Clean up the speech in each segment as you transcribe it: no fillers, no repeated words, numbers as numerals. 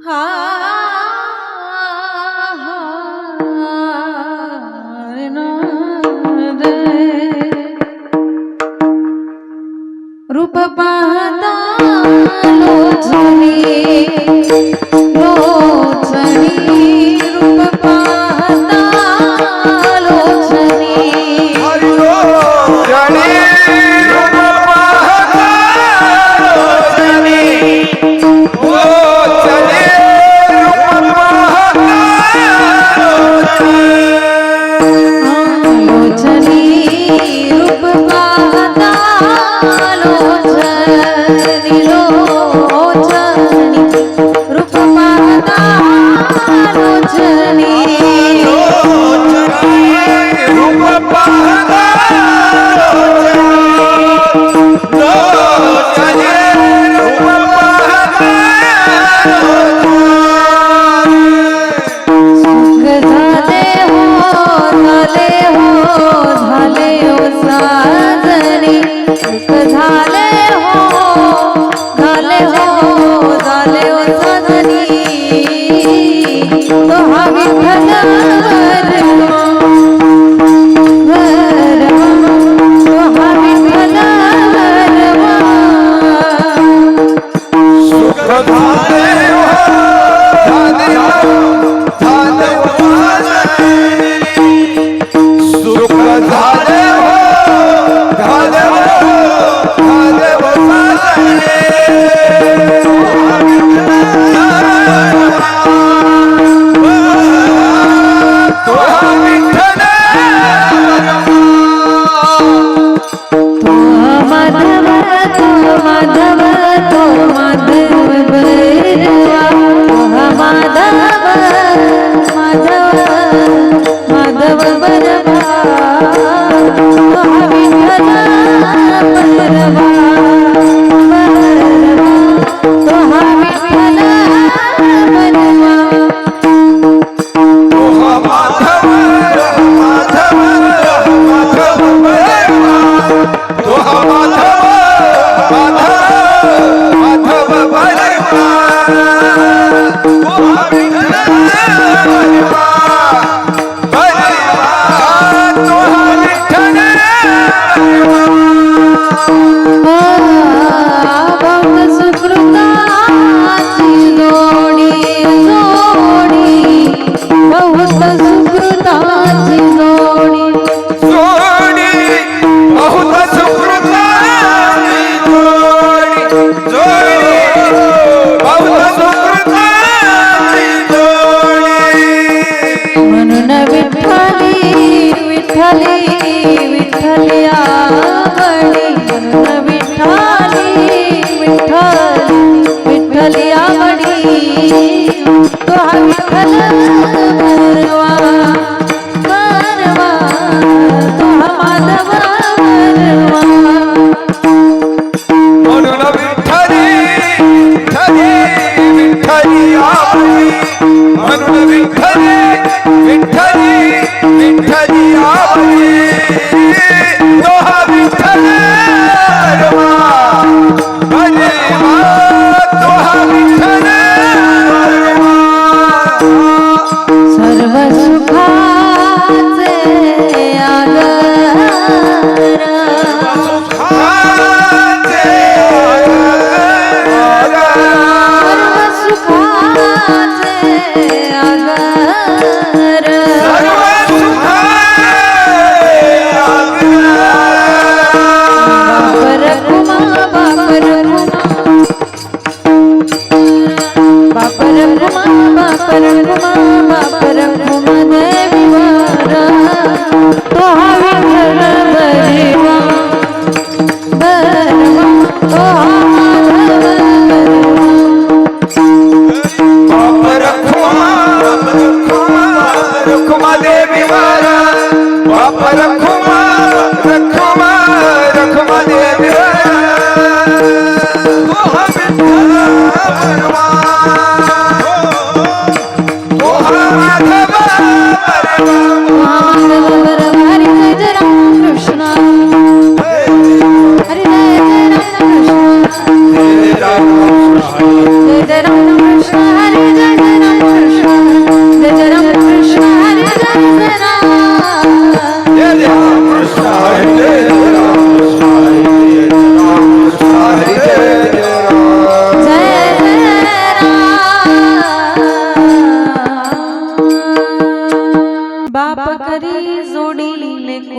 हा रूप पाहता लोचनी रूप पाहता लोचनी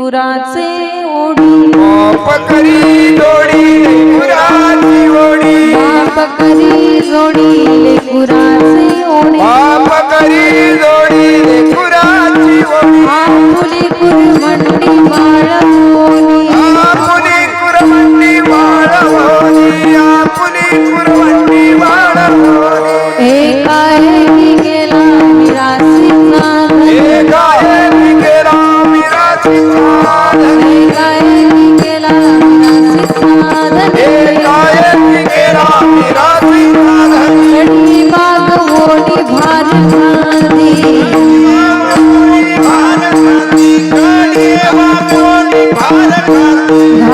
लेकुराचे ओढी बाप करी जोडी लेकुराची ओढी बाप करी जोडी लेकुराचे ओढी बाप करी जोडी लेकुराची ओढी आपुली कुरवंडी बाळवणी आपुली कुरवंडी बाळवणी आपुली कुरवंडी बाळवणी एकाएकी गेला मिरासीचा एकाएकी गेला मिरासीचा एकाएकी गेला मिरासीचा एकाएकी गेला मिरासीचा कडी बाग ओढी भार खांदी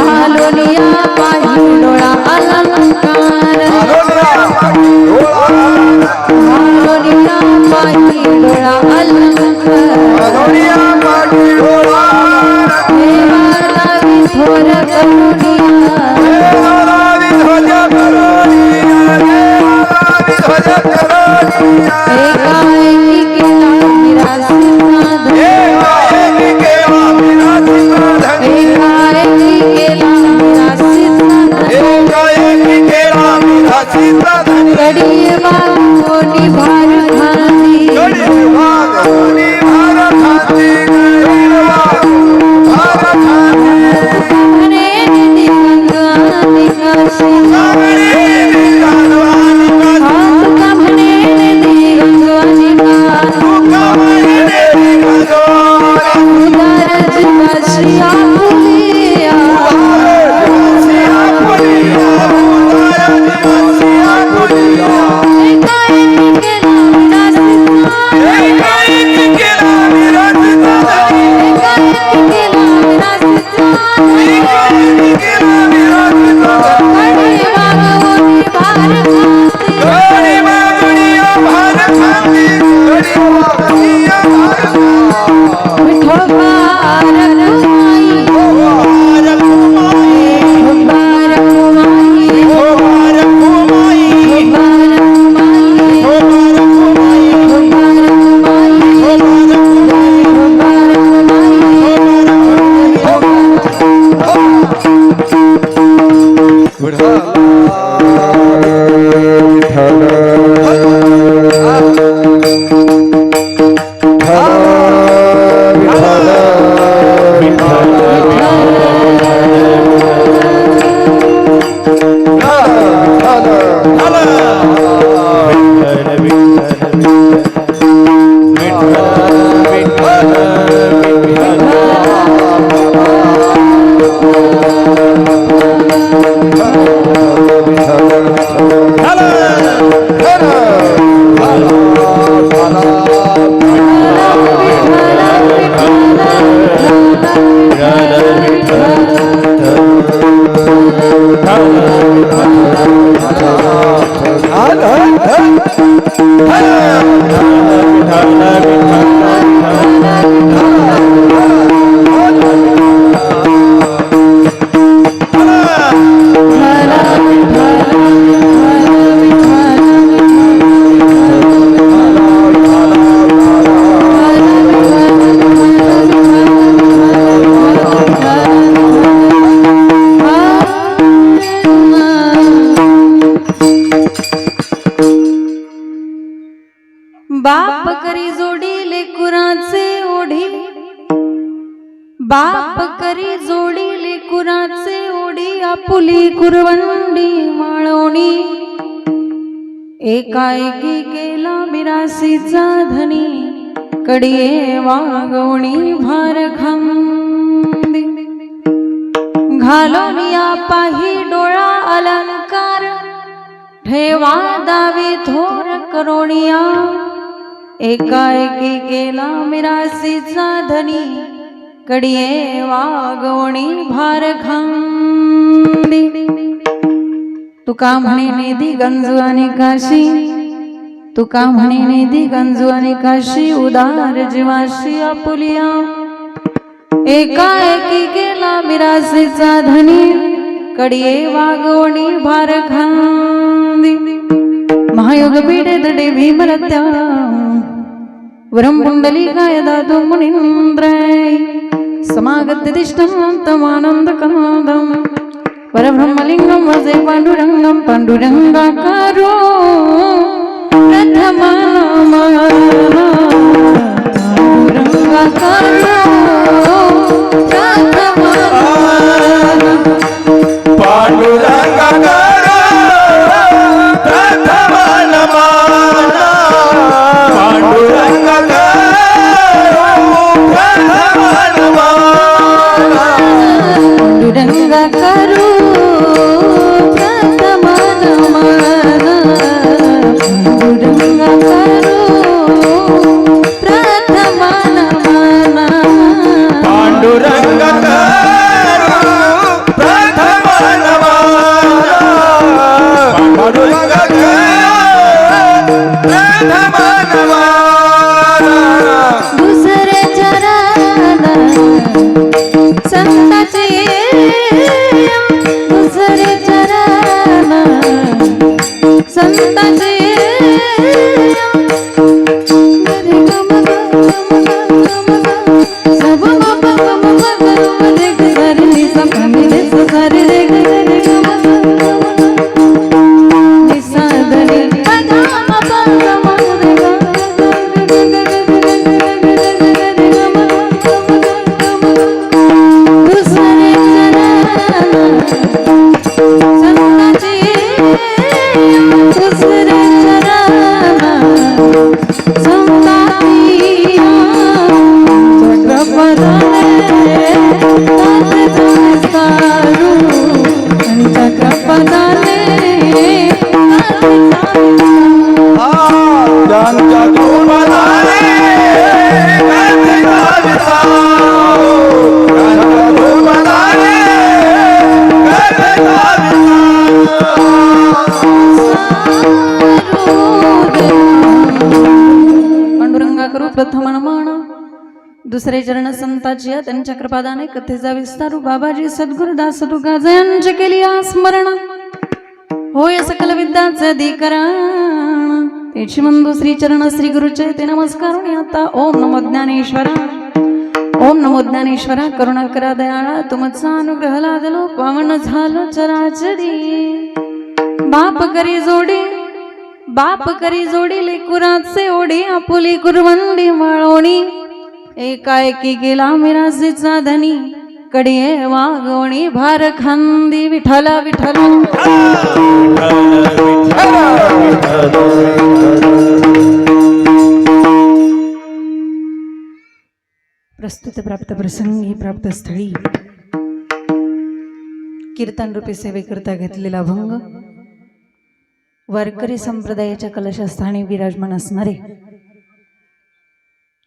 घालोनिया पाही डोळा अलंकार घालोनिया पाही डोळा अलंकार देवाला विठोर करुणिया एकाएकी केला मिरासीचा एकाएकी केला मिरासीचा कडी बागोनी भार खांदी म्हणे दिगंगानी काशी हात का म्हणे दिगंगानी काशी उदार जीवाशी आपुलिया एकाएकी केला मिरासीचा एकाएकी केला मिरासीचा कडी बागोनी भार खांदी विठो बार कुमाई बार कुमाई बार बाप करी जोडी लेकुराचे ओढी बाप करी जोडी लेकुराचे ओढी आपुली कुरवंडी माळवणी एकाएकी केला मिरासीचा धनी कडिये वागवणी भार खांदी घालोनिया पाही डोळा अलंकार ठेवा दावी थोर करोनिया एकाएकी केला मिरासीचा धनी कडिये वागवणी भार खांदी तुका म्हणे नेदी गंजू आणि काशी तुका म्हणे नेदी गंजू आणि काशी उदार जीवाशी आपुलिया एकाएकी केला मिरासीचा धनी कडिये वागवणी भार खांदी महायोग पीठे तडे भीमरत्या वरम पुंडली काय दादू मुनींद्राय समागत्यदिष्टं तमानन्दकन्दं परब्रह्मलिङ्गं वसे पाण्डुरङ्गं पाण्डुरङ्गाकारो दुसरे चरण संताचे दुसरे चरण संताचे दुसरे चरण संताची त्यांच्या कृपादाने कथेचा विस्तारू बाबाजी सद्गुरुदास तुकाजयांचे केली स्मरण होय सकल विद्याचे अधिकरण तेची मंदू श्री चरण श्री गुरुचे ते नमस्कार आता ओम नमो ज्ञानेश्वरा ओम नमो ज्ञानेश्वरा करुणा करा दयाळा तुमचा अनुग्रह लादलो पावन झालो चराचरी बाप करी जोडी लेकुराचे ओढी आपुली कुरवंडी वाळोणी एकाएकी गेला मिरासीचा धनी कडिये वागवणी भार खांदी विठला विठला प्रस्तुत प्राप्त प्रसंगी प्राप्त स्थळी कीर्तन रूपी सेवेकरता घेतलेला भंग वारकरी संप्रदायाच्या कलशस्थानी विराजमान असणारे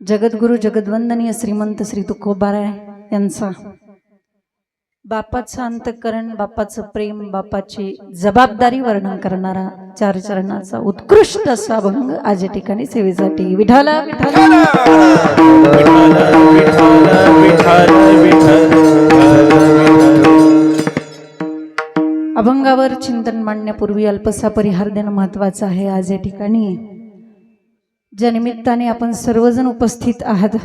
जगद्गुरु जगद्वंदनीय श्रीमंत श्री तुकोबाराय यांचा बापाचं अंतःकरण बापाचं प्रेम बापाची जबाबदारी वर्णन करणारा चार चरणाचा उत्कृष्ट असा अभंग आज या ठिकाणी सेवेसाठी विठाला विठाला अभंगावर चिंतन मांडण्यापूर्वी अल्पसा परिहार देणं महत्वाचं आहे. आज या ठिकाणी ज्या निमित्ताने आपण सर्वजण उपस्थित आहात,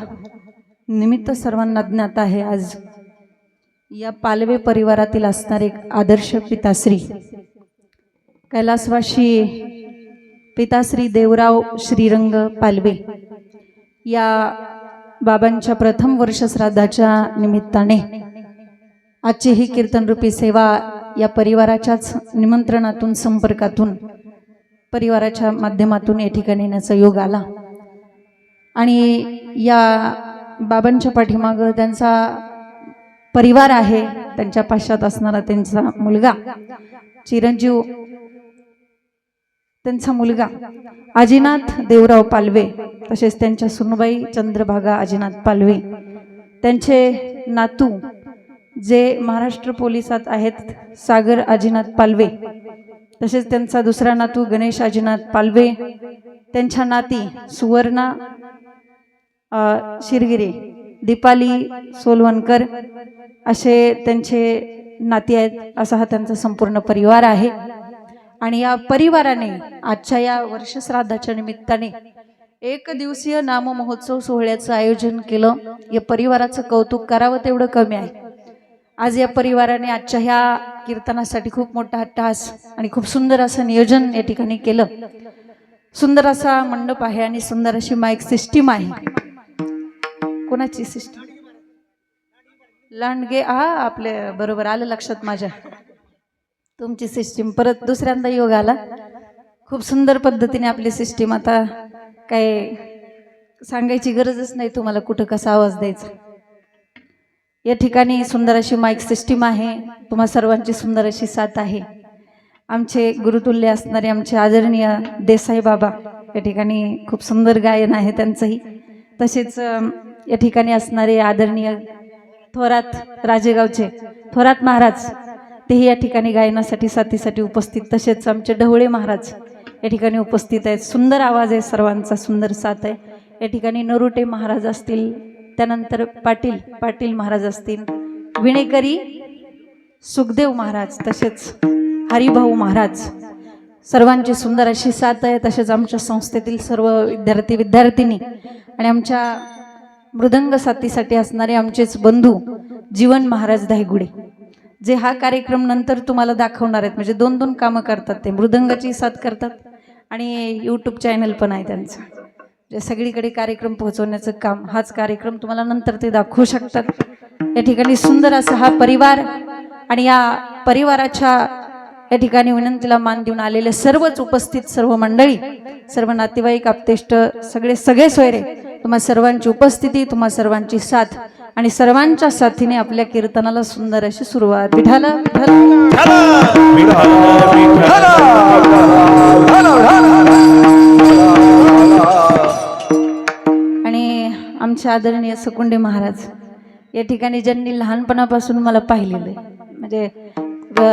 निमित्त सर्वांना ज्ञात आहे. आज या पालवे परिवारातील असणारे एक आदर्श पिताश्री कैलासवासी पिताश्री देवराव श्रीरंग पालवे या बाबांच्या प्रथम वर्ष श्राद्धाच्या निमित्ताने आजची ही कीर्तन रूपी सेवा या परिवाराच्याच निमंत्रणातून संपर्कातून परिवाराच्या माध्यमातून या ठिकाणी येण्याचा योग आला. आणि या बाबांच्या पाठीमागं त्यांचा परिवार आहे, त्यांच्या पाश्चात असणारा त्यांचा मुलगा चिरंजीव, त्यांचा मुलगा आजीनाथ देवराव पालवे, तसेच त्यांच्या सुनबाई चंद्रभागा आजीनाथ पालवे, त्यांचे नातू जे महाराष्ट्र पोलिसात आहेत सागर आजीनाथ पालवे, तसेच त्यांचा दुसरा नातू गणेश आजीनाथ पालवे, त्यांच्या नाती सुवर्णा शिरगिरे, दीपाली सोलवणकर असे त्यांचे नाती आहेत. असा हा त्यांचा संपूर्ण परिवार आहे. आणि या परिवाराने आजच्या या वर्षश्राद्धाच्या निमित्ताने एक दिवसीय नाम महोत्सव सोहळ्याचं आयोजन केलं. या परिवाराचं कौतुक करावं तेवढं कमी आहे. आज या परिवाराने आजच्या ह्या कीर्तनासाठी खूप मोठा अट्टहास आणि खूप सुंदर असं नियोजन या ठिकाणी केलं. सुंदर असा मंडप आहे आणि सुंदर अशी माईक सिस्टीम आहे. कोणाची सिस्टीम? लांडगे. हा, आपले बरोबर आलं लक्षात माझ्या. तुमची सिस्टीम परत दुसऱ्यांदा योग आला. खूप सुंदर पद्धतीने आपली सिस्टीम. आता काय सांगायची गरजच नाही तुम्हाला कुठं कसा आवाज द्यायचा. या ठिकाणी सुंदर अशी माईक सिस्टीम आहे. तुम्हा सर्वांची सुंदर अशी साथ आहे. आमचे गुरुतुल्य असणारे आमचे आदरणीय देसाई बाबा या ठिकाणी खूप सुंदर गायन आहे त्यांचंही. तसेच या ठिकाणी असणारे आदरणीय थोरात राजेगावचे थोरात महाराज तेही या ठिकाणी गायनासाठी साथीसाठी उपस्थित. तसेच आमचे ढवळे महाराज या ठिकाणी उपस्थित आहेत. सुंदर आवाज आहे सर्वांचा, सुंदर साथ आहे. या ठिकाणी नरोटे महाराज असतील, त्यानंतर पाटील महाराज असतील, विणेकरी सुखदेव महाराज, तसेच हरिभाऊ महाराज, सर्वांची सुंदर अशी साथ आहे. तसेच आमच्या संस्थेतील सर्व विद्यार्थिनी आणि आमच्या मृदंग साथीसाठी असणारे आमचेच बंधू जीवन महाराज धायगुडे, जे हा कार्यक्रम नंतर तुम्हाला दाखवणार आहेत. म्हणजे 2 कामं करतात ते. मृदंगाची साथ करतात आणि यूट्यूब चॅनल पण आहे त्यांचं. जे सगळीकडे कार्यक्रम पोहोचवण्याचं काम, हाच कार्यक्रम तुम्हाला नंतर ते दाखवू शकतात. या ठिकाणी सुंदर असा हा परिवार आणि या परिवाराच्या या ठिकाणी विनंतीला मान देऊन आलेले सर्वच उपस्थित सर्व मंडळी, सर्व नातेवाईक, आप्तेष्ट, सगळे सोयरे, तुम्हा सर्वांची उपस्थिती, तुम्हा सर्वांची साथ आणि सर्वांच्या साथीने आपल्या कीर्तनाला सुंदर अशी सुरुवात. विठाल आणि आमचे आदरणीय सकुंडे महाराज या ठिकाणी ज्यांनी लहानपणापासून मला पाहिलेलं आहे. म्हणजे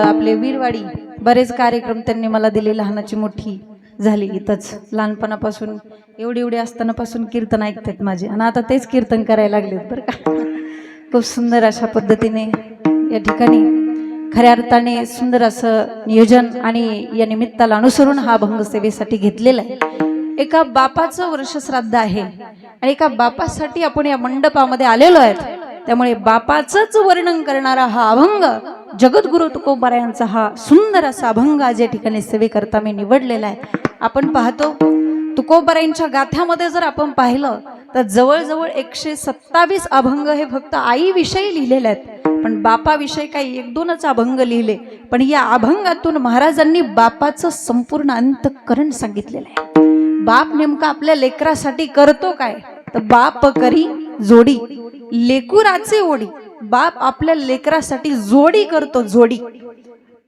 आपले वीरवाडी बरेच कार्यक्रम त्यांनी मला दिले. लहानाची मोठी झाली इथंच. लहानपणापासून एवढे असतानापासून कीर्तन ऐकतात माझे आणि आता तेच कीर्तन करायला लागलेत बरं का. खूप सुंदर अशा पद्धतीने या ठिकाणी खऱ्या अर्थाने सुंदर असं नियोजन आणि या निमित्ताला अनुसरून हा भंग सेवेसाठी घेतलेला आहे. एका बापाचं वर्षश्राद्ध आहे आणि एका बापासाठी आपण या मंडपामध्ये आलेलो आहेत. त्यामुळे बापाचंच वर्णन करणारा हा अभंग, जगद्गुरु तुकोबारायांचा हा सुंदर असा अभंग आज या ठिकाणी सेवेकरता मी निवडलेला आहे. आपण पाहतो तुकोबारायांच्या गाथ्यामध्ये जर आपण पाहिलं तर जवळजवळ 127 अभंग हे फक्त आईविषयी लिहिलेले आहेत. पण बापाविषयी काही 1-2च अभंग लिहिले. पण या अभंगातून महाराजांनी बापाचं संपूर्ण अंतःकरण सांगितलेलं आहे. बाप नेमका आपल्या लेकरासाठी करतो काय, तर बाप करी जोडी लेकुराचे ओढी. बाप आपल्या लेकरासाठी जोडी करतो, जोडी.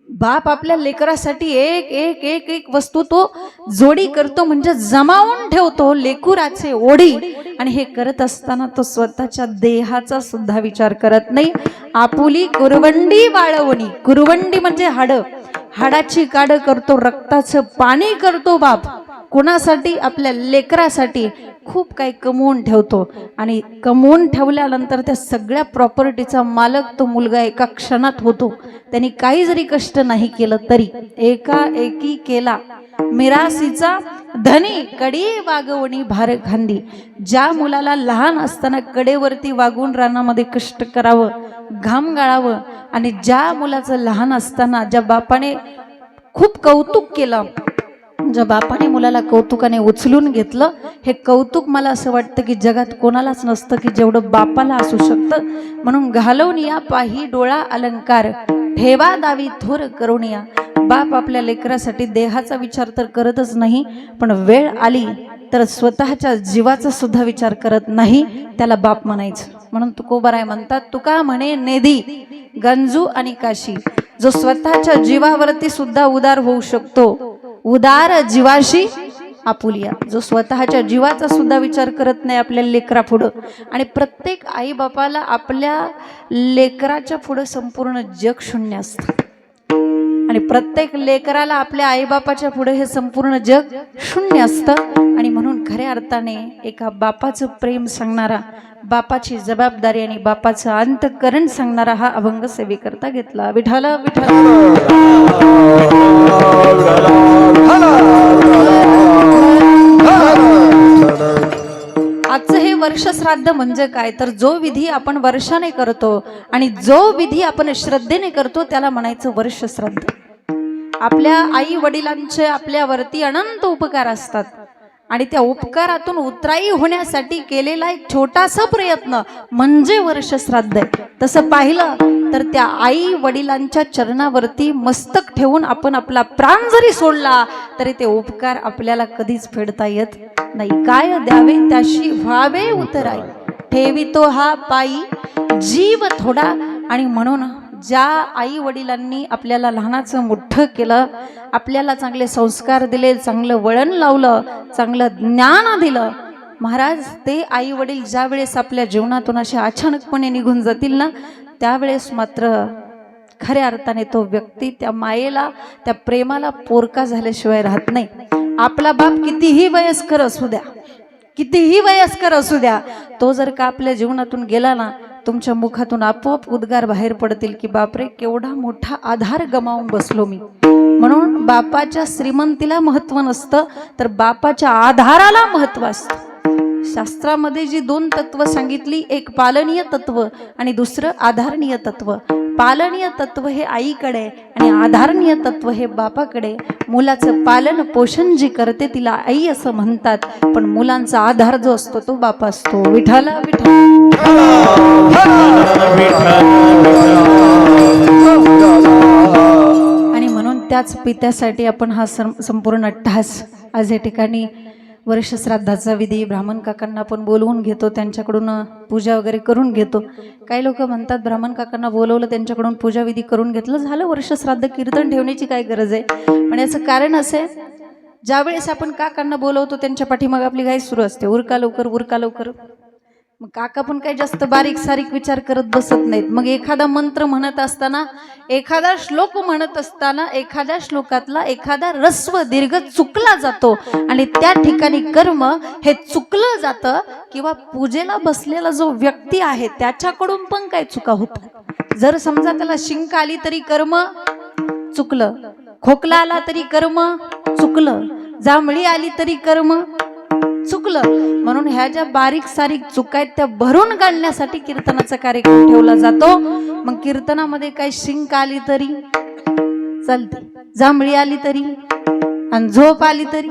बाप आपल्या लेकरासाठी एक वस्तू तो जोडी करतो, म्हणजे जमावून ठेवतो लेकुराचे ओढी. आणि हे करत असताना तो स्वतःच्या देहाचा सुद्धा विचार करत नाही. आपुली कुरवंडी वाळवणी, कुरवंडी म्हणजे हाडाची काड करतो, रक्ताचं पाणी करतो बाप. कोणासाठी? आपल्या लेकरासाठी. खूप काही कमवून ठेवतो आणि कमवून ठेवल्यानंतर त्या सगळ्या प्रॉपर्टीचा मालक तो मुलगा एका क्षणात होतो. त्यांनी काही जरी कष्ट नाही केलं तरी. एकी केला मिरासीचा धनी, कडी वागवणी भार खांदी. ज्या मुलाला लहान असताना कडेवरती वागून रानामध्ये कष्ट करावं, घाम गाळावं, आणि ज्या मुलाचं लहान असताना ज्या बापाने खूप कौतुक केलं, ज्या बापाने मुलाला कौतुकाने उचलून घेतलं, हे कौतुक मला असं वाटतं की जगात कोणालाच नसतं की जेवढं बापाला असू शकतं. म्हणून घालवून या पाही डोळा अलंकार, ठेवा दावी थोर करून या. बाप आपल्या लेकरासाठी देहाचा विचार तर करतच नाही, पण वेळ आली तर स्वतःच्या जीवाचा सुद्धा विचार करत नाही, त्याला बाप म्हणायचं. म्हणून तुकोबाराय म्हणतात, तुका म्हणे नेदी गंजू आणि काशी. जो स्वतःच्या जीवावरती सुद्धा उदार होऊ शकतो, उदार जीवाशी आपुलिया. जो स्वतःच्या जीवाचा सुद्धा विचार करत नाही आपल्या लेकरा पुढं. आणि प्रत्येक आई बापाला आपल्या लेकराच्या पुढं संपूर्ण जग शून्य असतं, आणि प्रत्येक लेकराला आपल्या आईबापाच्या पुढे हे संपूर्ण जग शून्य असतं. आणि म्हणून खऱ्या अर्थाने एका बापाचं प्रेम सांगणारा, बापाची जबाबदारी आणि बापाचं अंतःकरण सांगणारा हा अभंग सेवेकरता घेतला. विठाल विठाल. वर्ष श्राद्ध म्हणजे काय तर जो विधी आपण वर्षाने करतो आणि जो विधी आपण श्रद्धेने करतो त्याला म्हणायचं वर्ष श्राद्ध. आपल्या आई वडिलांचे आपल्यावरती अनंत उपकार असतात आणि त्या उपकारातून उतराई होण्यासाठी केलेला एक छोटासा प्रयत्न म्हणजे वर्ष श्राद्ध आहे. तसं पाहिलं तर त्या आई वडिलांच्या चरणावरती मस्तक ठेवून आपण आपला प्राण जरी सोडला तरी ते उपकार आपल्याला कधीच फेडता येत नाही. काय द्यावे त्याशी व्हावे उतराई, ठेवितो हा पायी जीव थोडा. आणि म्हणून ज्या आई वडिलांनी आपल्याला लहानाचं मोठं केलं, आपल्याला चांगले संस्कार दिले, चांगलं वळण लावलं, चांगलं ज्ञान दिलं, महाराज ते आई वडील ज्या वेळेस आपल्या जीवनातून असे अचानकपणे निघून जातील ना त्यावेळेस मात्र खऱ्या अर्थाने तो व्यक्ती त्या मायेला त्या प्रेमाला पोरका झाल्याशिवाय राहत नाही. आपला बाप कितीही वयस्कर असू द्या, कितीही वयस्कर असू द्या, तो जर का आपल्या जीवनातून गेला ना तुमच्या मुखातून आपोआप उद्गार बाहेर पडतील की बापरे केवढा मोठा आधार गमावून बसलो मी. म्हणून बापाच्या श्रीमंतीला महत्व नसतं तर बापाच्या आधाराला महत्व असतं. शास्त्रामध्ये जी दोन तत्व सांगितली, एक पालनीय तत्व आणि दुसरं आधारणीय तत्व. पालनीय तत्व हे आईकडे आणि आधारणीय तत्व हे बापाकडे. मुलाचं पालन पोषण जी करते तिला आई असं म्हणतात, पण मुलांचा आधार जो असतो तो बाप असतो. विठ्ठल विठ्ठल. आणि म्हणून त्याच पित्यासाठी आपण हा संपूर्ण अट्टहास आज या ठिकाणी वर्ष श्राद्धाचा विधी ब्राह्मण काकांना आपण बोलवून घेतो, त्यांच्याकडून पूजा वगैरे करून घेतो. काही लोक म्हणतात ब्राह्मण काकांना बोलवलं, त्यांच्याकडून पूजा विधी करून घेतलं, झालं वर्ष श्राद्ध, कीर्तन ठेवण्याची काय गरज आहे. पण याचं कारण असं आहे, ज्यावेळेस आपण काकांना बोलवतो त्यांच्या पाठीमागे आपली घाई सुरू असते, उरका लवकर उरका लवकर. मग काका पण काही जास्त बारीक सारीक विचार करत बसत नाहीत. मग एखादा मंत्र म्हणत असताना, एखादा श्लोक म्हणत असताना एखाद्या श्लोकातला एखादा रस्व दीर्घ चुकला जातो आणि त्या ठिकाणी कर्म हे चुकलं जातं किंवा पूजेला बसलेला जो व्यक्ती आहे त्याच्याकडून पण काही चुका होतात. जर समजा त्याला शिंक आली तरी कर्म चुकलं, खोकला आला तरी कर्म चुकलं, जांभळी आली तरी कर्म चुकलं. म्हणून ह्या ज्या बारीक सारीक चुका आहेत त्या भरून काढण्यासाठी कीर्तनाचा कार्यक्रम ठेवला जातो. मग कीर्तनामध्ये काय शिंक आली तरी चालते, जांभळी आली तरी आणि झोप आली तरी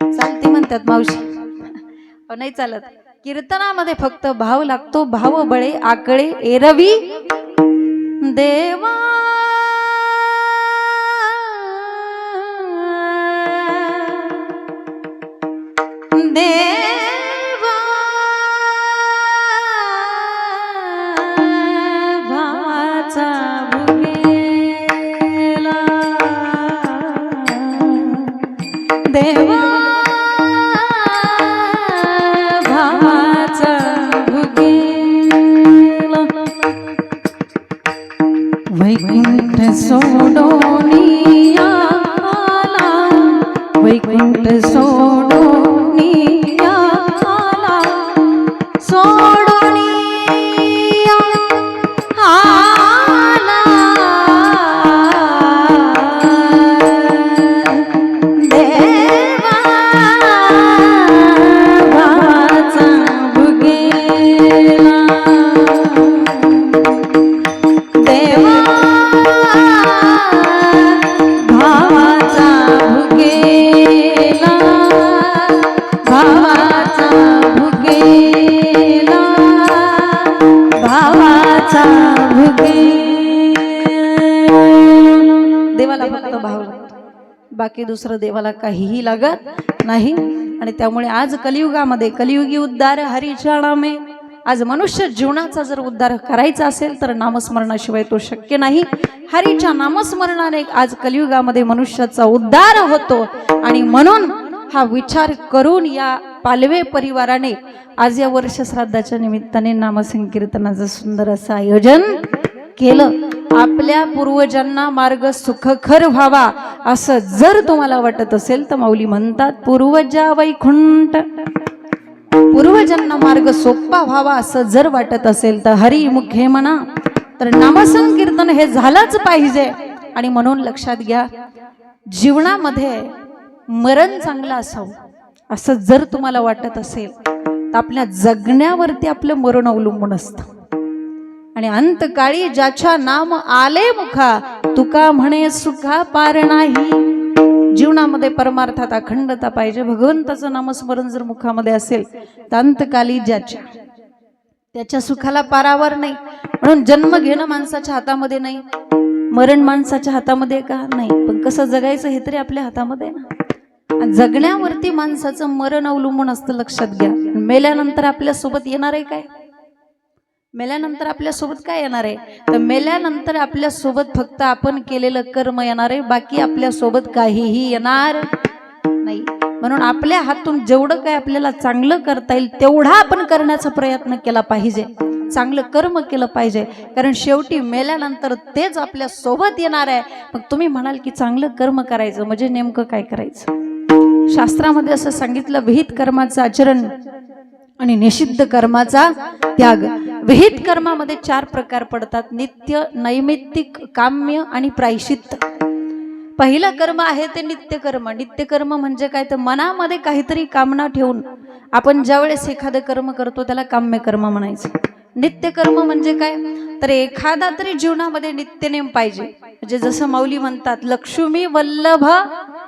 चालते म्हणतात मावशी. नाही चालत. कीर्तनामध्ये फक्त भाव लागतो. भाव बळे आकळे एरवी देवा, देवा भावाचा भुकेला, देवा भावाचा भुकेला. वैकुंठ सोडोनी आला, वैकुंठ सोडो देवाला फक्त भाव लागतो, बाकी दुसरं देवाला काहीही लागत नाही. आणि त्यामुळे आज कलियुगामध्ये कलियुगी उद्धार हरीच्या नामे. आज मनुष्य जीवनाचा जर उद्धार करायचा असेल तर नामस्मरणाशिवाय तो शक्य नाही. हरीच्या नामस्मरणाने आज कलियुगामध्ये मनुष्याचा उद्धार होतो. आणि म्हणून हा विचार करून या पालवे परिवाराने आज या वर्ष श्राद्धाच्या निमित्ताने नामसंकीर्तनाचं सुंदर असं आयोजन केलं. आपल्या पूर्वजांना मार्ग सुखकर व्हावा असं जर तुम्हाला वाटत असेल तर माऊली म्हणतात, पूर्वजा वैकुंठ. पूर्वजांना मार्ग सोपा व्हावा असं जर वाटत असेल तर हरी मुखे म्हणा. तर नामसंकीर्तन हे झालंच पाहिजे. आणि म्हणून लक्षात घ्या, जीवनामध्ये मरण चांगलं असावं असं जर तुम्हाला वाटत असेल तर आपल्या जगण्यावरती आपलं मरण अवलंबून असतं. आणि अंतकाळी ज्याच्या नाम आले मुखा तुका म्हणे सुखा पार नाही. जीवनामध्ये परमार्थात अखंडता पाहिजे. भगवंताचं नामस्मरण जर मुखामध्ये असेल तर अंतकाली त्याच्या सुखाला पारावर नाही. म्हणून जन्म घेणं माणसाच्या हातामध्ये नाही, मरण माणसाच्या हातामध्ये का नाही, पण कसं जगायचं हे तरी आपल्या हातामध्ये ना. जगण्यावरती माणसाचं मरण अवलंबून असतं, लक्षात घ्या. मेल्यानंतर आपल्या सोबत येणार आहे काय? मेल्यानंतर आपल्या सोबत काय येणार आहे? तर मेल्यानंतर आपल्या सोबत फक्त आपण केलेलं कर्म येणार आहे, बाकी आपल्या सोबत काहीही येणार नाही. म्हणून आपल्या हातून जेवढं काय आपल्याला चांगलं करता येईल तेवढा आपण करण्याचा प्रयत्न केला पाहिजे, चांगलं कर्म केलं पाहिजे. कारण शेवटी मेल्यानंतर तेच आपल्या सोबत येणार आहे. मग तुम्ही म्हणाल की चांगलं कर्म करायचं म्हणजे नेमकं काय करायचं? शास्त्रामध्ये असं सांगितलं, विहित कर्माचं आचरण आणि निषिद्ध कर्माचा त्याग. विहित कर्मामध्ये 4 प्रकार पडतात: नित्य, नैमित्तिक, काम्य आणि प्रायश्चित्त. पहिलं कर्म आहे ते नित्य कर्म. नित्य कर्म म्हणजे काय? तर मनामध्ये काहीतरी कामना ठेवून आपण ज्यावेळेस एखादं कर्म करतो त्याला काम्य कर्म म्हणायचं. नित्य कर्म म्हणजे काय? तर एखादा तरी जीवनामध्ये नित्यनेम पाहिजे. म्हणजे जसं माऊली म्हणतात, लक्ष्मी वल्लभ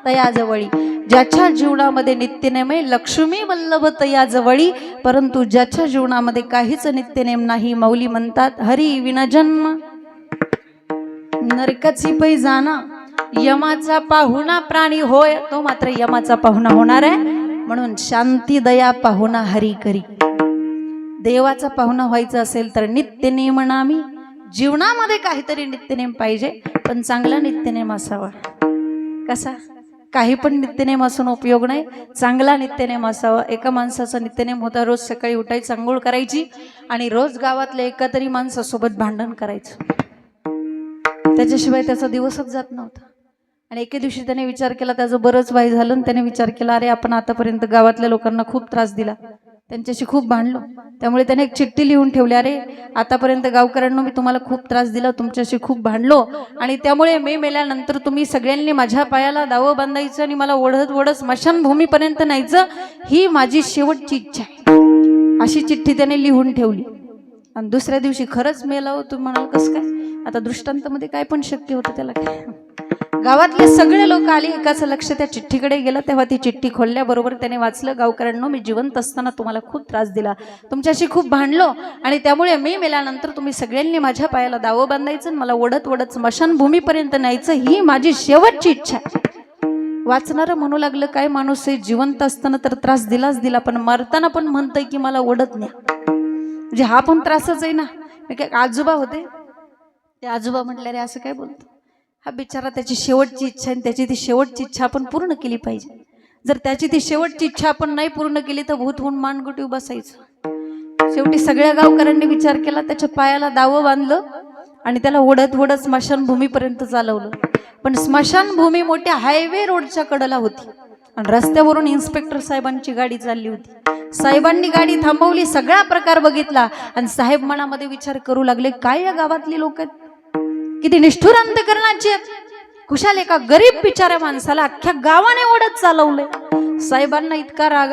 तयाजवळी. ज्याच्या जीवनामध्ये नित्यनेम आहे, लक्ष्मी वल्लभ तयाजवळी. परंतु ज्याच्या जीवनामध्ये काहीच नित्यनेम नाही, माऊली म्हणतात, हरी विनजन्म नरकाची पै जाना. यमाचा पाहुणा प्राणी होय, तो मात्र यमाचा पाहुणा होणार आहे. म्हणून शांती दया पाहुणा हरी करी. देवाचा पाहुणा व्हायचं असेल तर नित्यनेम नामी. जीवनामध्ये काहीतरी नित्यनेम पाहिजे, पण चांगला नित्यनेम असावा. कसा? काही पण नित्यनेम असून उपयोग नाही, चांगला नित्यनेम असावा. एका माणसाचा नित्यनेम होता, रोज सकाळी उठायचं, आंघोळ करायची आणि रोज गावातल्या एका तरी माणसासोबत भांडण करायचं. त्याच्याशिवाय त्याचा दिवसच जात नव्हता. आणि एके दिवशी त्याने विचार केला, त्याचं बरंच वाई झालं. त्याने विचार केला, अरे आपण आतापर्यंत गावातल्या लोकांना खूप त्रास दिला, त्यांच्याशी खूप भांडलो. त्यामुळे त्याने एक चिठ्ठी लिहून ठेवली, अरे आतापर्यंत गावकऱ्यांना मी तुम्हाला खूप त्रास दिला, तुमच्याशी खूप भांडलो, आणि त्यामुळे मी मेल्यानंतर तुम्ही सगळ्यांनी माझ्या पायाला दावं बांधायचं आणि मला ओढत ओढत स्मशानभूमीपर्यंत न्यायचं, ही माझी शेवटची इच्छा आहे. अशी चिठ्ठी त्याने लिहून ठेवली. आणि दुसऱ्या दिवशी खरंच मेला हो. तुम्ही म्हणाल कसं काय? आता दृष्टांतामध्ये काय पण शक्य होतं, त्याला काय? गावातले सगळे लोक आले, एकाचं लक्ष त्या चिठ्ठीकडे गेलं. तेव्हा ती चिठ्ठी खोलल्याबरोबर त्याने वाचलं, गावकऱ्यांनो, मी जिवंत असताना तुम्हाला खूप त्रास दिला, तुमच्याशी खूप भांडलो, आणि त्यामुळे मी मेल्यानंतर तुम्ही सगळ्यांनी माझ्या पायाला दावं बांधायचं, मला ओढत ओढत स्मशानभूमीपर्यंत न्यायचं, ही माझी शेवटची इच्छा आहे. वाचणारं म्हणू लागलं, काय माणूस आहे, जिवंत असताना तर त्रास दिलाच दिला, पण मरताना पण म्हणतंय की मला ओढत न्या. म्हणजे हा पण त्रासच आहे ना. काय आजोबा होते, ते आजोबा म्हटले, रे असं काय बोलतो हा बिचारा, त्याची शेवटची इच्छा आहे, त्याची ती शेवटची इच्छा आपण पूर्ण केली पाहिजे. जर त्याची ती शेवटची इच्छा आपण नाही पूर्ण केली तर भूत होऊन मानगुटी बसायचं. शेवटी सगळ्या गावकऱ्यांनी विचार केला, त्याच्या पायाला दावं बांधलं आणि त्याला ओढत ओढत स्मशानभूमीपर्यंत चालवलं. पण स्मशानभूमी मोठ्या हायवे रोडच्या कडेला होती आणि रस्त्यावरून इन्स्पेक्टर साहेबांची गाडी चालली होती. साहेबांनी गाडी थांबवली, सगळा प्रकार बघितला आणि साहेब मनामध्ये विचार करू लागले, काय या गावातली लोक आहेत, किती निष्ठुर अंतकरणाची आहेत. खुशाल एका गरीब बिचाऱ्या माणसाला अख्ख्या गावाने ओढत चालवले. साहेबांना इतका राग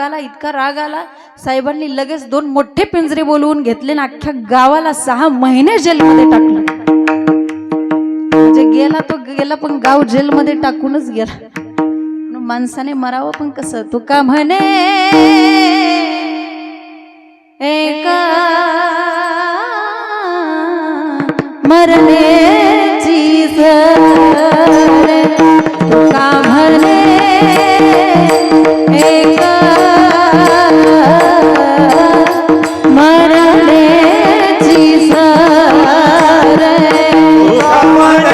आला, साहेबांनी लगेच 2 मोठे पिंजरे बोलवून घेतले आणि अख्ख्या गावाला 6 महिने जेलमध्ये टाकलं. म्हणजे गेला पण गाव जेलमध्ये टाकूनच गेला. माणसाने मरावं पण कसं? तुका म्हणे एका मरण्याची झर, तुका म्हणे एका मरण्याची झर, तुका म्हणे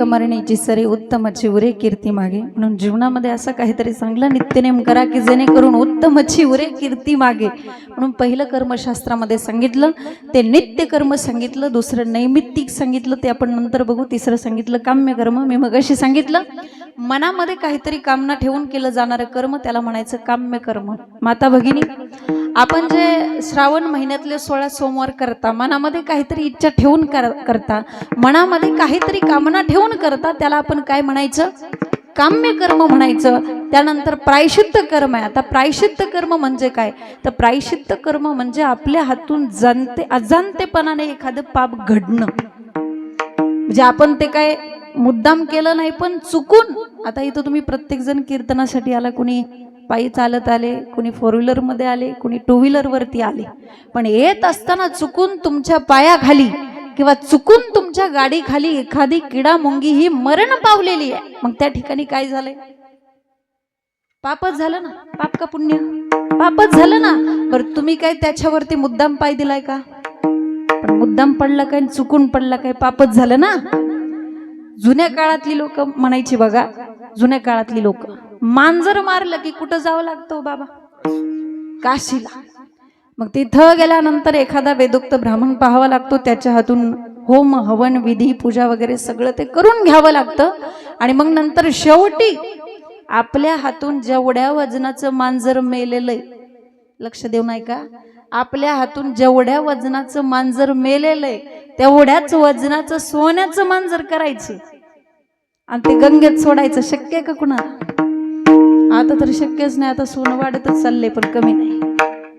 मरण्याची सरे उत्तमची उरे कीर्ती मागे. म्हणून जीवनामध्ये असं काहीतरी चांगलं नित्यनेम करा की जेणेकरून उत्तमची उरे कीर्ती मागे. म्हणून पहिलं कर्मशास्त्रामध्ये सांगितलं ते नित्य कर्म सांगितलं, दुसरं नैमित्तिक सांगितलं ते आपण नंतर बघू, तिसरं सांगितलं काम्य कर्म. मी मगाशी सांगितलं मनामध्ये काहीतरी कामना ठेवून केलं जाणारं कर्म त्याला म्हणायचं काम्य कर्म. माता भगिनी, आपण जे श्रावण महिन्यातले 16 सोमवार करता, मनामध्ये काहीतरी इच्छा ठेवून करता, मनामध्ये काहीतरी कामना ठेवून करता, त्याला आपण काय म्हणायचं? काम्य कर्म म्हणायचं. त्यानंतर प्रायश्चित्त कर्म आहे. आता प्रायश्चित्त कर्म म्हणजे काय? तर प्रायश्चित्त कर्म म्हणजे आपल्या हातून अजाणतेपणाने एखादं पाप घडणं. म्हणजे आपण ते काय मुद्दाम केलं नाही पण चुकून. आता इथं तुम्ही प्रत्येक जण कीर्तनासाठी आला, कुणी पायी चालत आले, कुणी 4 व्हीलरमध्ये आले, कुणी 2 व्हीलरवरती आले, पण येत असताना चुकून तुमच्या पायाखाली किंवा चुकून तुमच्या गाडीखाली एखादी किडा मुंगी ही मरण पावलेली आहे, मग त्या ठिकाणी काय झालंय? पापच झालं ना. पाप का पुण्य? पापच झालं ना. बरं तुम्ही काय त्याच्यावरती मुद्दाम पाय दिलाय का? पण मुद्दाम पडला काय, चुकून पडला काय, पापच झालं ना. जुन्या काळातली लोक म्हणायची बघा, जुन्या काळातली लोक मांजर मारलं की कुठं जावं लागतं बाबा? काशीला. मग तिथं गेल्यानंतर एखादा वेदोक्त ब्राह्मण पाहावा लागतो, त्याच्या हातून होम हवन विधी पूजा वगैरे सगळं ते करून घ्यावं लागतं. आणि मग नंतर शेवटी आपल्या हातून जेवढ्या वजनाचं मांजर मेलेलंय, लक्ष देऊ नाही का, आपल्या हातून जेवढ्या वजनाचं मांजर मेलेलंय तेवढ्याच वजनाचं सोन्याचं मांजर करायचं आणि ते गंगेत सोडायचं. शक्य आहे का कुणाला? आता तर शक्यच नाही. आता सोनं वाढतच चाललंय पण कमी नाही,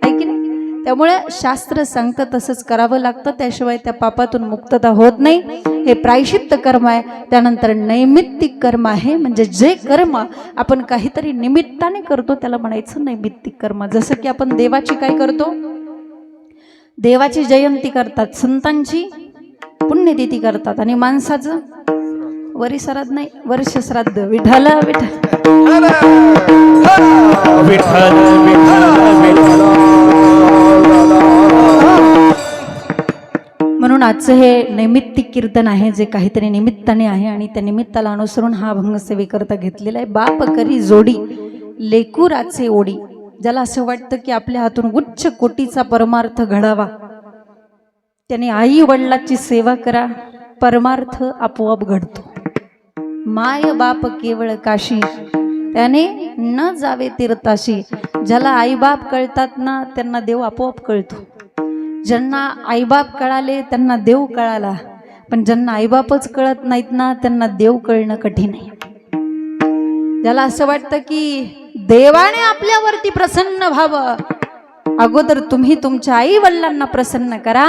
आहे की नाही? त्यामुळे शास्त्र सांगतं तसंच करावं लागतं, त्याशिवाय त्या पापातून मुक्तता होत नाही. हे प्रायश्चित्त कर्म आहे. त्यानंतर नैमित्तिक कर्म आहे, म्हणजे जे कर्म आपण काहीतरी निमित्ताने करतो त्याला म्हणायचं नैमित्तिक कर्म. जसं की आपण देवाची काय करतो? देवाची जयंती करतात, संतांची पुण्यतिथी करतात, आणि माणसाचं वरिश्राद्ध नाही, वर्ष श्राद्ध. विठ्ठल विठ्ठल म्हणून आजचं हे नैमित्तिक कीर्तन आहे, जे काहीतरी निमित्ताने आहे, आणि त्या निमित्ताला अनुसरून हा भंगसेवेकरता घेतलेला आहे. बाप करी जोडी लेकुराचे ओढी. ज्याला असं वाटतं की आपल्या हातून उच्च कोटीचा परमार्थ घडावा, त्याने आई वडिलाची सेवा करा, परमार्थ आपोआप घडतो. माय बाप केवळ काशी, त्याने न जावे तीर्थाशी. ज्याला आईबाप कळतात ना त्यांना देव आपोआप कळतो. ज्यांना आईबाप कळाले त्यांना देव कळाला, पण ज्यांना आईबापच कळत नाहीत ना त्यांना देव कळणं कठीण आहे. ज्याला असं वाटतं की देवाने आपल्यावरती प्रसन्न व्हावं, अगोदर तुम्ही तुमच्या आई वडिलांना प्रसन्न करा,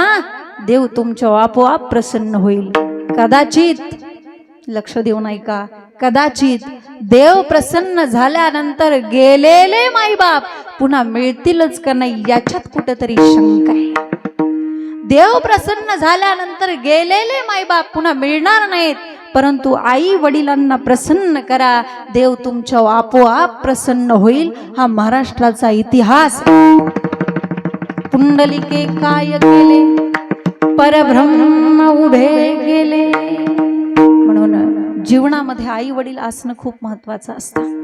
देव तुमच्या आपोआप प्रसन्न होईल. कदाचित, लक्ष देऊ नाही का, कदाचित देव प्रसन्न झाल्यानंतर गेलेले माईबाप पुन्हा मिळतीलच का नाही याच्यात कुठेतरी शंका आहे. देव प्रसन्न झाल्यानंतर गेलेले माईबाप पुन्हा मिळणार नाहीत, परंतु आई वडिलांना प्रसन्न करा, देव तुमच्या आपोआप प्रसन्न होईल. हा महाराष्ट्राचा इतिहास. पुंडलिके काय केले, परब्रह्म उभे गेले. म्हणून जीवनामध्ये आई वडील असणं खूप महत्वाचं असतं.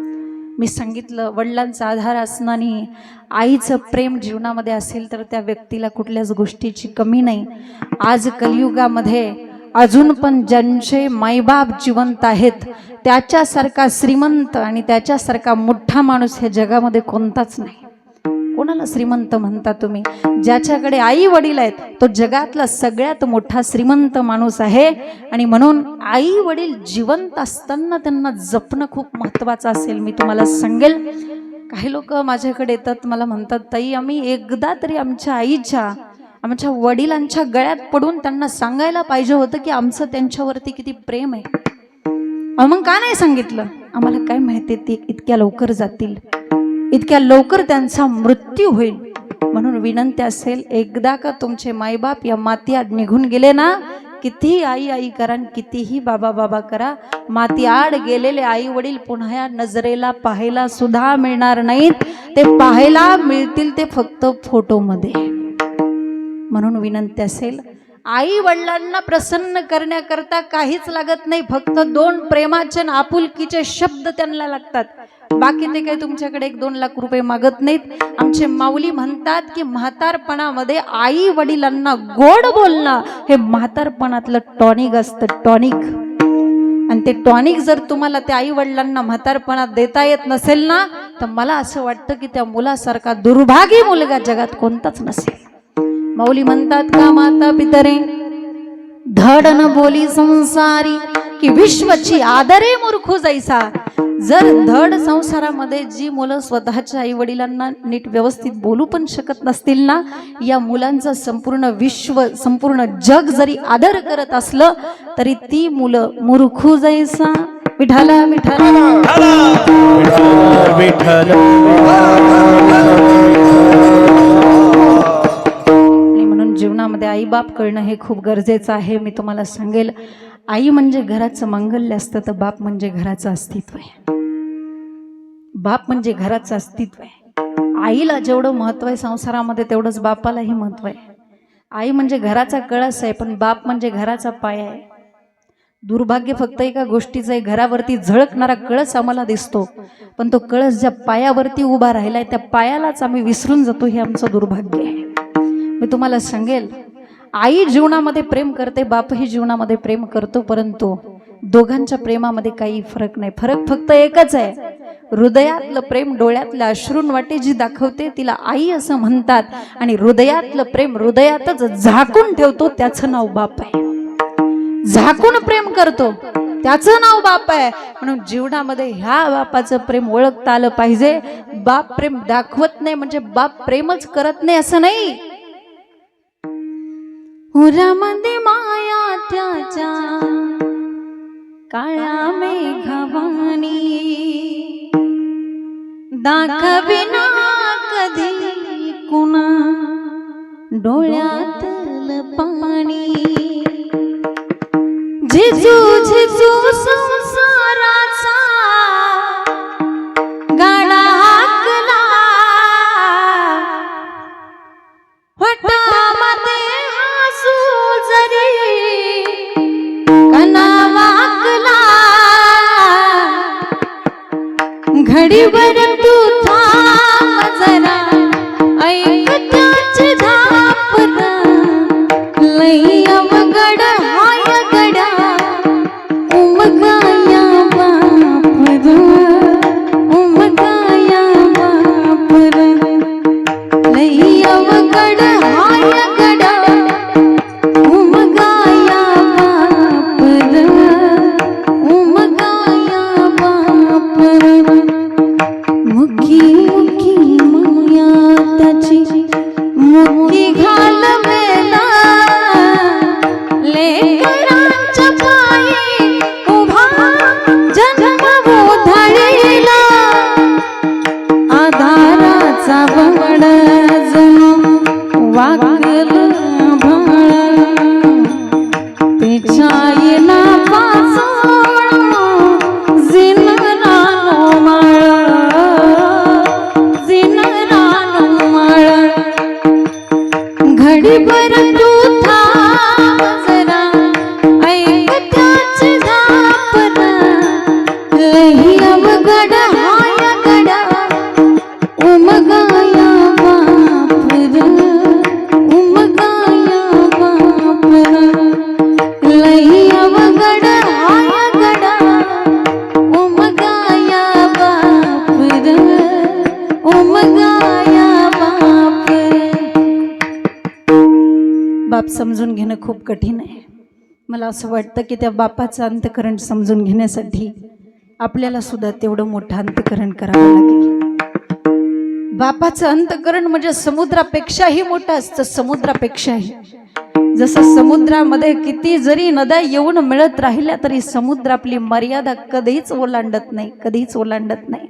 मी सांगितलं वडिलांचा आधार असणं आणि आईचं प्रेम जीवनामध्ये असेल तर त्या व्यक्तीला कुठल्याच गोष्टीची कमी नाही. आज कलियुगामध्ये अजून पण ज्यांचे मायबाप जिवंत आहेत त्याच्यासारखा श्रीमंत आणि त्याच्यासारखा मोठा माणूस ह्या जगामध्ये कोणताच नाही. कोणाला श्रीमंत म्हणता तुम्ही? ज्याच्याकडे आई वडील आहेत तो जगातला सगळ्यात मोठा श्रीमंत माणूस आहे. आणि म्हणून आई वडील जिवंत असताना त्यांना जपणं खूप महत्वाचं असेल. मी तुम्हाला सांगेल, काही लोक माझ्याकडे येतात, मला म्हणतात, ताई आम्ही एकदा तरी आमच्या आईच्या आमच्या वडिलांच्या गळ्यात पडून त्यांना सांगायला पाहिजे होतं की आमचं त्यांच्यावरती किती प्रेम आहे. मग का नाही सांगितलं? आम्हाला काय माहिती ते इतक्या लवकर जातील, इतक्या लवकर त्यांचा मृत्यू होईल. म्हणून विनंती असेल, एकदा का तुमचे मायबाप या मातीआड निघून गेले ना, कितीही आई आई करा, कितीही बाबा बाबा करा, मातीआड गेलेले आई वडील पुन्हा या नजरेला पाहायला सुद्धा मिळणार नाहीत. ते पाहायला मिळतील ते फक्त फोटोमध्ये. म्हणून विनंती असेल, आई वडिलांना प्रसन्न करण्याकरता काहीच लागत नाही, फक्त 2 प्रेमाचे आणि आपुलकीचे शब्द त्यांना लागतात. बाकी ते काही तुमच्याकडे 1-2 लाख रुपये मागत नाहीत. आमचे माऊली म्हणतात की म्हातारपणामध्ये आई वडिलांना गोड बोलणं हे म्हातारपणातलं टॉनिक असतं, टॉनिक. आणि ते टॉनिक जर तुम्हाला त्या आई वडिलांना म्हातारपणात देता येत नसेल ना, तर मला असं वाटतं की त्या मुलासारखा दुर्भागी मुलगा जगात कोणताच नसेल. माऊली म्हणतात का माता पितरे धड न बोली संसारी की विश्वची आदरे मूर्खू जैसा. जर धड संसारामध्ये जी मुलं स्वतःच्या आई वडिलांना नीट व्यवस्थित बोलू पण शकत नसतील ना, या मुलांचा संपूर्ण विश्व संपूर्ण जग जरी आदर करत असलं तरी ती मुलं मूर्खू जैसा. विठाला विठाला विठ्ठल जीवनामध्ये आई बाप कळणं हे खूप गरजेचं आहे. मी तुम्हाला सांगेल, आई म्हणजे घराचं मांगल्य असतं, तर बाप म्हणजे घराचं अस्तित्व आहे. बाप म्हणजे घराचं अस्तित्व आहे. आईला जेवढं महत्व आहे संसारामध्ये तेवढंच बापालाही महत्व आहे. आई म्हणजे घराचा कळस आहे, पण बाप म्हणजे घराचा पाया आहे. दुर्भाग्य फक्त एका गोष्टीचं आहे, घरावरती झळकणारा कळस आम्हाला दिसतो, पण तो कळस ज्या पायावरती उभा राहिलाय त्या पायालाच आम्ही विसरून जातो, हे आमचं दुर्भाग्य आहे. मी तुम्हाला सांगेल, आई जीवनामध्ये प्रेम करते, बापही जीवनामध्ये प्रेम करतो, परंतु दोघांच्या प्रेमामध्ये काही फरक नाही. फरक फक्त एकच आहे, हृदयातलं प्रेम डोळ्यातल्या अश्रूंवाटे जी दाखवते तिला आई असं म्हणतात, आणि हृदयातलं प्रेम हृदयातच झाकून ठेवतो त्याचं नाव बाप आहे. झाकून प्रेम करतो त्याचं नाव बाप आहे. म्हणून जीवनामध्ये ह्या बापाचं प्रेम ओळखता आलं पाहिजे. बाप प्रेम दाखवत नाही म्हणजे बाप प्रेमच करत नाही असं नाही. उरामध्ये माया त्याच्या काळ्या मेघवानी दाखविना कधी कुणा डोळ्यातलं पाणी. झिजू झिजू संसाराचा गाडा हाकला, वटामध्ये हसू जरी कणा वाकला. घडीवर तू थांब जरा ऐक त्याची धापण, लई अवघड हाय गड्या उमगाया बापर, उमगाया बापर, लई अवघड हाय गड्या उमगाया बापर, उमगाया बापर. मुखी मुखी माया त्याची मुखी घाल मेला, लेकरांच्या पायी उभा जन्म उधळीला. आधाराचा बळ जणू वाकलं भाळ, तिच्या येला पाचोळा जिनरानो माळ, जिनरानो माळ. घडीभर तू थांब जरा ऐक त्याची धापण, लई अवघड हाय गड्या उमगाया बापर, उमगाया बापर, लई अवघड हाय गड्या उमगाया बापर, उमगाया बापर. बाप समजून घेणं खूप कठीण आहे. मला असं वाटतं की त्या बापाचं अंतःकरण समजून घेण्यासाठी आपल्याला सुद्धा तेवढं मोठं अंतःकरण करावं लागेल. बापाचं अंतःकरण म्हणजे समुद्रापेक्षाही मोठं असतं, समुद्रापेक्षाही. जसं समुद्रामध्ये किती जरी नद्या येऊन मिळत राहिल्या तरी समुद्र आपली मर्यादा कधीच ओलांडत नाही, कधीच ओलांडत नाही.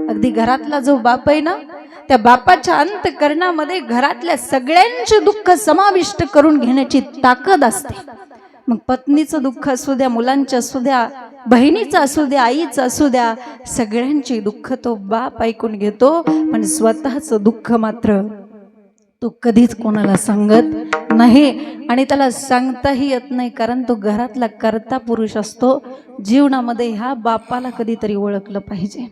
अगदी घरातला जो बाप आहे ना, त्या बापाच्या अंतःकरणामध्ये घरातल्या सगळ्यांचे दुःख समाविष्ट करून घेण्याची ताकद असते. मग पत्नीचं दुःख असू द्या, मुलांचं असू द्या, बहिणीचं असू द्या, आईचं असू द्या, सगळ्यांची दुःख तो बाप ऐकून घेतो, पण स्वतःचं दुःख मात्र तो कधीच कोणाला सांगत नाही आणि त्याला सांगताही येत नाही, कारण तो घरातला कर्ता पुरुष असतो. जीवनामध्ये ह्या बापाला कधीतरी ओळखलं पाहिजे.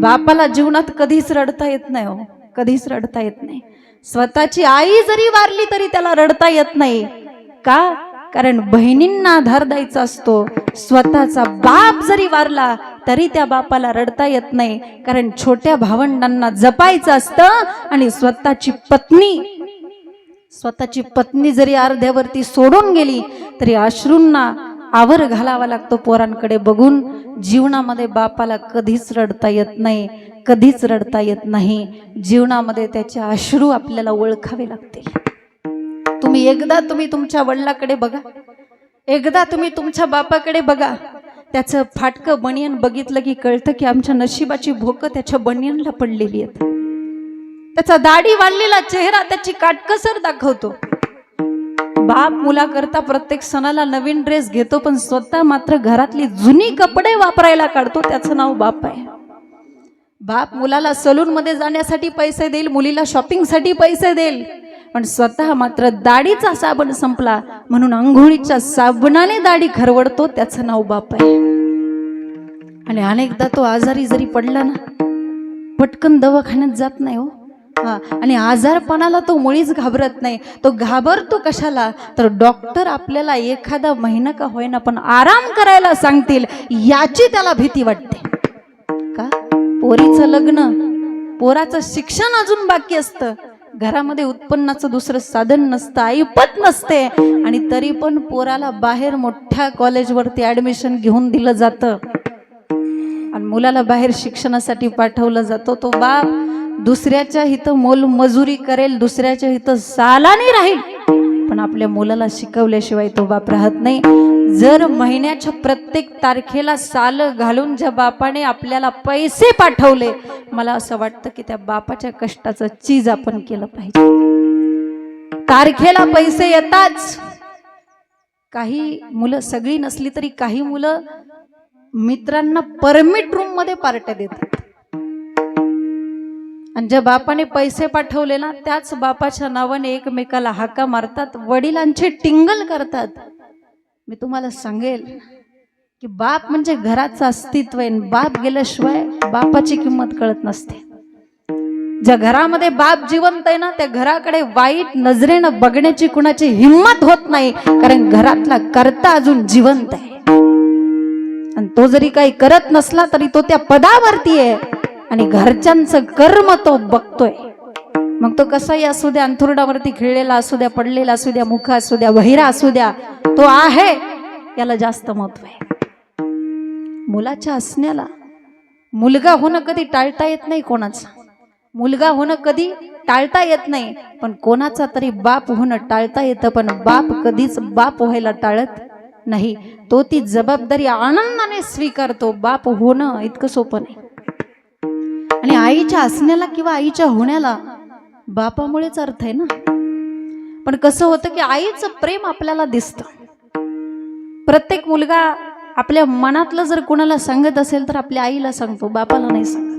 बापाला जीवनात कधीच रडता येत नाही, हो कधीच रडता येत नाही. स्वतःची आई जरी वारली तरी त्याला रडता येत नाही. का? कारण बहिणींना आधार द्यायचा असतो. स्वतःचा बाप जरी वारला तरी त्या बापाला रडता येत नाही, कारण छोट्या भावंडांना जपायचं असतं. आणि स्वतःची पत्नी जरी अर्ध्यावरती सोडून गेली तरी अश्रूंना आवर घालावा लागतो पोरांकडे बघून. जीवनामध्ये बापाला कधीच रडता येत नाही, कधीच रडता येत नाही. जीवनामध्ये त्याचे अश्रू आपल्याला ओळखावे लागतील. तुम्ही तुमच्या वडिलाकडे बघा, एकदा तुम्ही तुमच्या बापाकडे बघा. त्याचं फाटकं बनियन बघितलं की कळतं की आमच्या नशिबाची भोकं त्याच्या बनियनला पडलेली आहेत. त्याचा दाढी वाढलेला चेहरा त्याची काटकसर दाखवतो. बाप मुलाकरता प्रत्येक सणाला नवीन ड्रेस घेतो, पण स्वतः मात्र घरातली जुनी कपडे वापरायला काढतो. त्याचं नाव बाप आहे. बाप मुलाला सलून मध्ये जाण्यासाठी पैसे देईल, मुलीला शॉपिंगसाठी पैसे देईल, पण स्वतः मात्र दाढीचा साबण संपला म्हणून अंघोळीच्या साबणाने दाढी खरवडतो. त्याचं नाव बाप आहे. आणि अनेकदा तो आजारी जरी पडला ना, पटकन दवाखान्यात जात नाही, हो आणि आजारपणाला तो मुळीच घाबरत नाही. तो घाबरतो कशाला? तर डॉक्टर आपल्याला एखादा महिना का होईना पण आराम करायला सांगतील याची त्याला भीती वाटते. का? पोरीचं लग्न, पोराचं शिक्षण अजून बाकी असतं, घरामध्ये उत्पन्नाचं दुसरं साधन नसतं, ऐपत नसते, आणि तरी पण पोराला बाहेर मोठ्या कॉलेजवरती ऍडमिशन घेऊन दिलं जातं आणि मुलाला बाहेर शिक्षणासाठी पाठवलं जातो. तो बाप दुसऱ्याच्या हितं मोल मजुरी करेल, दुसऱ्याच्या हितं सालानी राहील, पण आपल्या मुलाला शिकवल्याशिवाय तो बाप राहत नाही. जर महिन्याच्या प्रत्येक तारखेला साल घालून ज्या बापाने आपल्याला पैसे पाठवले, मला असं वाटतं की त्या बापाच्या कष्टाचं चीज आपण केलं पाहिजे. तारखेला पैसे येताच काही मुलं, सगळी नसली तरी काही मुलं मित्रांना परमिट रूम मध्ये पार्ट्या देतात. आणि ज्या बापाने पैसे पाठवले ना, त्याच बापाच्या नावाने एकमेकाला हाका मारतात, वडिलांचे टिंगल करतात. मी तुम्हाला सांगेल की बाप म्हणजे घराचं अस्तित्व आहे. बाप गेल्याशिवाय बापाची किंमत कळत नसते. ज्या घरामध्ये बाप जिवंत आहे ना, त्या घराकडे वाईट नजरेनं बघण्याची कुणाची हिंमत होत नाही, कारण घरातला कर्ता अजून जिवंत आहे. आणि तो जरी काही करत नसला तरी तो त्या पदावरती आहे आणि घरच्यांचं कर्म तो बघतोय. मग तो कसाही असू द्या, अंथरुणावरती खिळलेला असू द्या, पडलेला असू द्या, मुख असू द्या, बहिरा असू द्या, तो आहे याला जास्त महत्व आहे. मुलाच्या असण्याला, मुलगा होणं कधी टाळता येत नाही कोणाचा, मुलगा होणं कधी टाळता येत नाही, पण कोणाचा तरी बाप होणं टाळता येतं. पण बाप कधीच बाप व्हायला टाळत नाही. तो ती जबाबदारी आनंदाने स्वीकारतो. बाप होणं इतकं सोपं नाही. आणि आईच्या असण्याला किंवा आईच्या होण्याला बापामुळेच अर्थ आहे ना. पण कसं होतं की आईचं प्रेम आपल्याला दिसतं. प्रत्येक मुलगा आपल्या मनातलं जर कोणाला सांगत असेल तर आपल्या आईला सांगतो, बापाला नाही सांगत.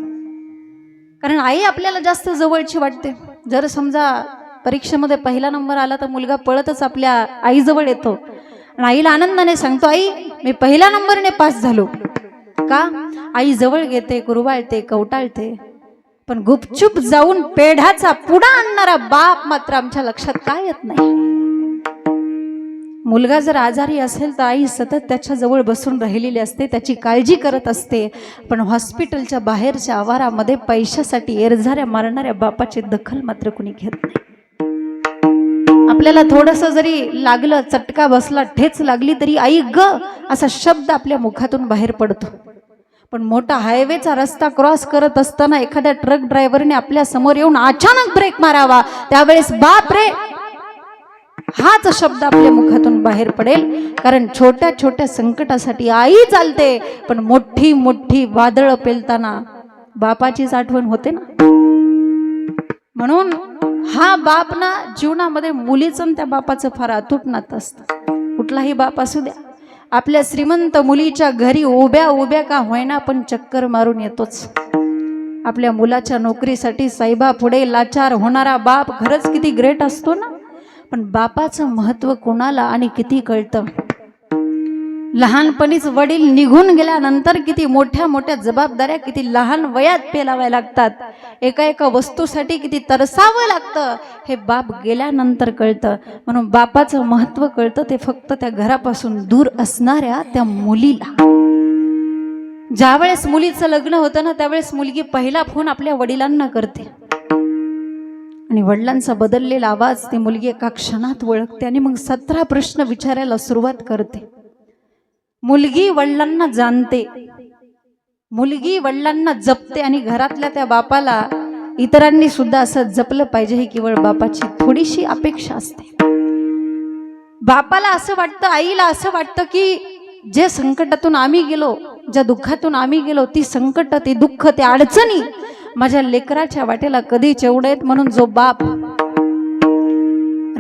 कारण आई आपल्याला जास्त जवळची वाटते. जर समजा परीक्षेमध्ये पहिला नंबर आला तर मुलगा पळतच आपल्या आईजवळ येतो आणि आईला आनंदाने सांगतो, आई मी पहिल्या नंबरने पास झालो. का? आई जवळ घेते, कुरवाळते, कवटाळते. पण गुपचूप जाऊन पेढ्याचा पुडा आणणारा बाप मात्र आमच्या लक्षात काय येत नाही. मुलगा जर आजारी असेल तर आई सतत त्याच्या जवळ बसून राहिलेली असते, त्याची काळजी करत असते. पण हॉस्पिटलच्या बाहेरच्या आवारामध्ये पैशासाठी एरझाऱ्या मारणाऱ्या बापाची दखल मात्र कुणी घेत नाही. आपल्याला थोडंसं जरी लागलं, चटका बसला, ठेच लागली तरी आई ग असा शब्द आपल्या मुखातून बाहेर पडतो. पण मोठा हायवेचा रस्ता क्रॉस करत असताना एखाद्या ट्रक ड्रायव्हरने आपल्या समोर येऊन अचानक ब्रेक मारावा, त्यावेळेस बाप रे हाच शब्द आपल्या मुखातून बाहेर पडेल. कारण छोट्या छोट्या संकटासाठी आई चालते, पण मोठी मोठी वादळ पेलताना बापाचीच आठवण होते ना. म्हणून हा बाप ना, जीवनामध्ये मुलीचं त्या बापाचं फार अतूट नातं असतं. कुठलाही बाप असू द्या, आपल्या श्रीमंत मुलीच्या घरी उभ्या उभ्या का होईना पण चक्कर मारून येतोच. आपल्या मुलाच्या नोकरीसाठी साईबा पुढे लाचार होणारा बाप खरंच किती ग्रेट असतो ना. पण बापाचं महत्व कोणाला आणि किती कळतं. लहानपणीच वडील निघून गेल्यानंतर किती मोठ्या मोठ्या जबाबदाऱ्या किती लहान वयात पेलाव्या लागतात. एका एका वस्तूसाठी किती तरसावं लागतं हे बाप गेल्यानंतर कळतं. म्हणून बापाचं महत्व कळतं ते फक्त त्या घरापासून दूर असणाऱ्या त्या मुलीला. ज्यावेळेस मुलीचं लग्न होतं ना त्यावेळेस मुलगी पहिला फोन आपल्या वडिलांना करते आणि वडिलांचा बदललेला आवाज ती मुलगी एका क्षणात ओळखते आणि मग 17 प्रश्न विचारायला सुरुवात करते. मुलगी वडिलांना जाणते, मुलगी वडिलांना जपते आणि घरातल्या त्या बापाला इतरांनी सुद्धा असं जपलं पाहिजे ही केवळ बापाची थोडीशी अपेक्षा असते. बापाला असं वाटतं, आईला असं वाटतं की जे संकटातून आम्ही गेलो, ज्या दुःखातून आम्ही गेलो, ती संकट, ती दुःख, ते अडचणी माझ्या लेकराच्या वाटेला कधीच एवढेत. म्हणून जो बाप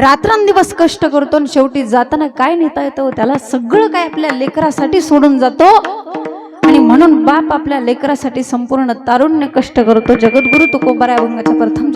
रात्रंदिवस कष्ट करतो आणि शेवटी जाताना काय नेता येतो त्याला सगळं काय आपल्या लेकरासाठी सोडून जातो. आणि म्हणून बाप आपल्या लेकरासाठी संपूर्ण तारुण्य कष्ट करतो. जगद्गुरु तुकोबाराय अभंगाच्या प्रथम